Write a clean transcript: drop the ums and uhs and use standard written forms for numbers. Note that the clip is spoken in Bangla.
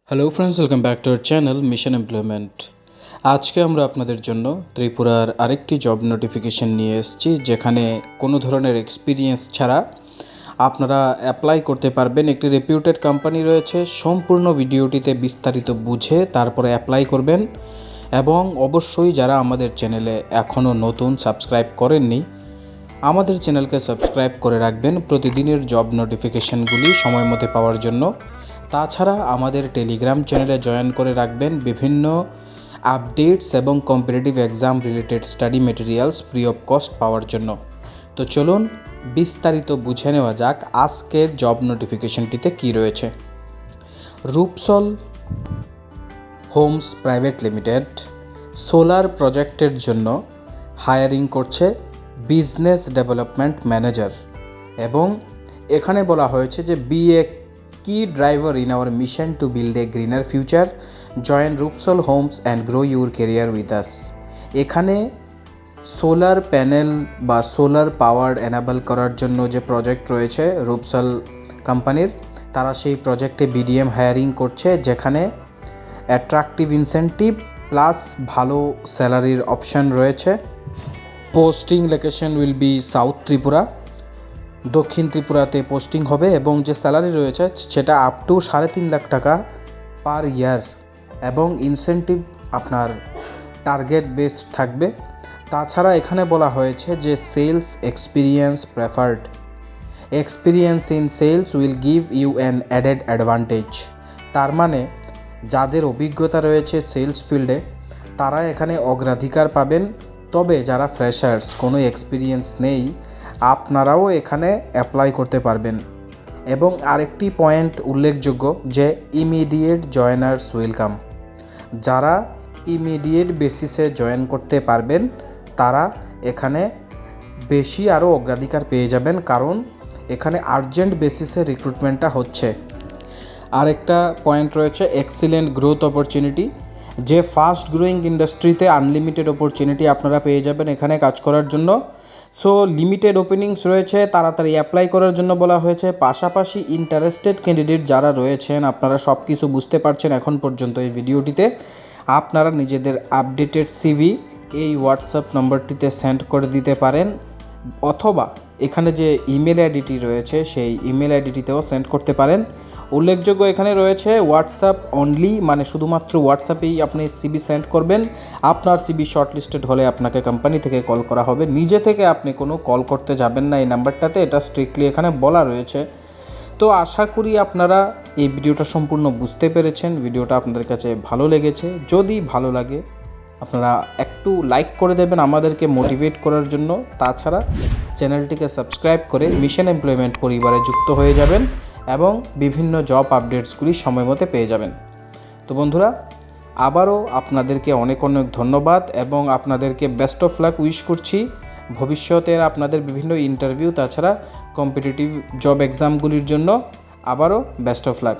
Hello friends, welcome back to our channel mission employment. আজকে আমরা আপনাদের জন্য ত্রিপুরার আরেকটি জব নোটিফিকেশন নিয়ে এসেছি, যেখানে কোনো ধরনের এক্সপিরিয়েন্স ছাড়া আপনারা অ্যাপ্লাই করতে পারবেন। একটি রেপিউটেড কোম্পানি রয়েছে। সম্পূর্ণ ভিডিওটিতে বিস্তারিত বুঝে তারপরে অ্যাপ্লাই করবেন। এবং অবশ্যই যারা আমাদের চ্যানেলে এখনও নতুন সাবস্ক্রাইব করেননি, আমাদের চ্যানেলকে সাবস্ক্রাইব করে রাখবেন প্রতিদিনের জব নোটিফিকেশনগুলি সময় মতো পাওয়ার জন্য। তাছাড়া আমাদের টেলিগ্রাম চ্যানেলে জয়েন করে রাখবেন বিভিন্ন আপডেটস এবং competitive exam related study materials free of cost পাওয়ার জন্য। তো চলুন বিস্তারিত বুঝে নেওয়া যাক আজকের জব নোটিফিকেশনটিতে কী রয়েছে। রূপসল হোমস প্রাইভেট লিমিটেড সোলার প্রজেক্টের জন্য হায়ারিং করছে বিজনেস ডেভেলপমেন্ট ম্যানেজার, এবং এখানে বলা হয়েছে যে be a key driver in our mission to build a greener future. Join Rupsol Homes and grow your career with us. এখানে সোলার প্যানেল বা সোলার পাওয়ার এনাবল করার জন্য যে প্রজেক্ট রয়েছে রূপসল কোম্পানির, তারা সেই প্রজেক্টে বিডিএম হায়ারিং করছে, যেখানে অ্যাট্রাকটিভ ইনসেন্টিভ প্লাস ভালো স্যালারির অপশান রয়েছে। Posting location will be south Tripura, দক্ষিণ ত্রিপুরাতে পোস্টিং হবে, এবং যে স্যালারি রয়েছে সেটা আপ টু 3.5 লাখ টাকা পার ইয়ার, এবং ইনসেন্টিভ আপনার টার্গেট বেসড থাকবে। তাছাড়া এখানে বলা হয়েছে যে sales experience preferred, experience in sales will give you an added advantage. তার মানে যাদের অভিজ্ঞতা রয়েছে সেলস ফিল্ডে তারা এখানে অগ্রাধিকার পাবেন। তবে যারা ফ্রেশার্স, কোনো এক্সপিরিয়েন্স নেই, আপনারাও এখানে অ্যাপ্লাই করতে পারবেন। এবং আরেকটি পয়েন্ট উল্লেখযোগ্য যে ইমিডিয়েট জয়েনার্স ওয়েলকাম, যারা ইমিডিয়েট বেসিসে জয়েন করতে পারবেন তারা এখানে বেশি আরও অগ্রাধিকার পেয়ে যাবেন, কারণ এখানে আর্জেন্ট বেসিসে রিক্রুটমেন্টটা হচ্ছে। আরেকটা পয়েন্ট রয়েছে এক্সিলেন্ট গ্রোথ অপরচুনিটি, যে ফাস্ট গ্রোয়িং ইন্ডাস্ট্রিতে আনলিমিটেড অপরচুনিটি আপনারা পেয়ে যাবেন এখানে কাজ করার জন্য। সো লিমিটেড ওপেনিংস রয়েছে, তাড়াতাড়ি অ্যাপ্লাই করার জন্য বলা হয়েছে। পাশাপাশি ইন্টারেস্টেড ক্যান্ডিডেট যারা রয়েছেন, আপনারা সব কিছু বুঝতে পারছেন এখন পর্যন্ত এই ভিডিওটিতে, আপনারা নিজেদের আপডেটেড সিভি এই হোয়াটসঅ্যাপ নম্বরটিতে সেন্ড করে দিতে পারেন, অথবা এখানে যে ইমেল আইডিটি রয়েছে সেই ইমেল আইডিটিতেও সেন্ড করতে পারেন। উল্লেখযোগ্য এখানে রয়েছে হোয়াটসঅ্যাপ অনলি, মানে শুধুমাত্র হোয়াটসঅ্যাপেই আপনি সিবি সেন্ড করবেন। আপনার সিবি শর্টলিস্টেড হলে আপনাকে কোম্পানি থেকে কল করা হবে, নিজে থেকে আপনি কোনো কল করতে যাবেন না এই নাম্বারটাতে, এটা স্ট্রিক্টলি এখানে বলা রয়েছে। তো আশা করি আপনারা এই ভিডিওটা সম্পূর্ণ বুঝতে পেরেছেন, ভিডিওটা আপনাদের কাছে ভালো লেগেছে। যদি ভালো লাগে আপনারা একটু লাইক করে দেবেন আমাদেরকে মোটিভেট করার জন্য। তাছাড়া চ্যানেলটিকে সাবস্ক্রাইব করে মিশন এমপ্লয়মেন্ট পরিবারে যুক্ত হয়ে যাবেন এবং বিভিন্ন জব আপডেটসগুলি সময় মতো পেয়ে যাবেন। তো বন্ধুরা, আবারও আপনাদেরকে অনেক অনেক ধন্যবাদ এবং আপনাদেরকে বেস্ট অফ লাক উইশ করছি ভবিষ্যতের আপনাদের বিভিন্ন ইন্টারভিউ, তাছাড়া কম্পিটিটিভ জব এক্সামগুলির জন্য আবারও বেস্ট অফ লাক।